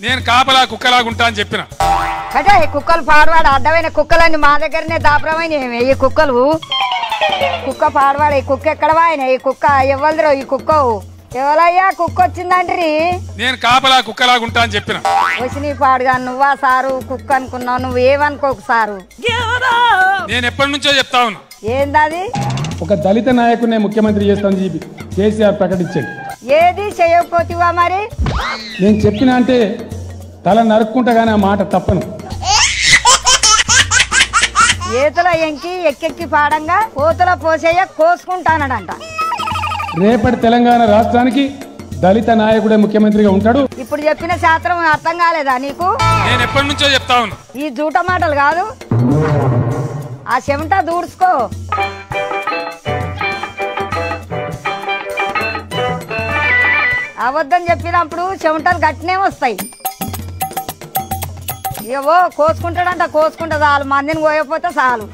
నేను కాపలా కుక్కలాగుంటా అని చెప్పిన అంటే కుక్కలు పాడవాడు అడ్డమైన కుక్కలన్నీ మా దగ్గరనే దాపరమైన ఈ కుక్కలు కుక్క పాడవాడు ఈ కుక్క ఎక్కడ వాయిన ఈ కుక్క ఎవరిదిరో ఈ కుక్క ఎవరయ్యా కుక్క వచ్చిందండ్రి నేను కాపలా కుక్కలాగుంటా అని చెప్పిన వచ్చి పాడుగా నువ్వా సారు కుక్క అనుకున్నావు నువ్వు ఏమనుకోకు సారు నేను ఎప్పటి నుంచో చెప్తా ఉన్నా ఏందది ఒక దళిత నాయకుడిని ముఖ్యమంత్రి చేస్తాను చెప్పి కేసీఆర్ ప్రకటించాడు ఏది చేయకపోతివా మరి నేను చెప్పిన అంటే తల నరుక్కుంటా గానీ ఆ మాట తప్పను ఏతల ఎంకి ఎక్కెక్కి పాడంగా కోతల పోసేయ కోసుకుంటానడంట రేపటి తెలంగాణ రాష్ట్రానికి దళిత నాయకుడే ముఖ్యమంత్రిగా ఉంటాడు ఇప్పుడు చెప్పిన శాస్త్రం అర్థం కాలేదా నీకు నేను ఎప్పటి నుంచో చెప్తా ఉన్నా ఈ జూట మాటలు కాదు ఆ చెమట దూడ్చుకో అబద్ధం చెప్పినప్పుడు చెమటలు గట్టినే వస్తాయి ఏవో కోసుకుంటాడంట కోసుకుంటా చాలు మందిని పోయకపోతే చాలు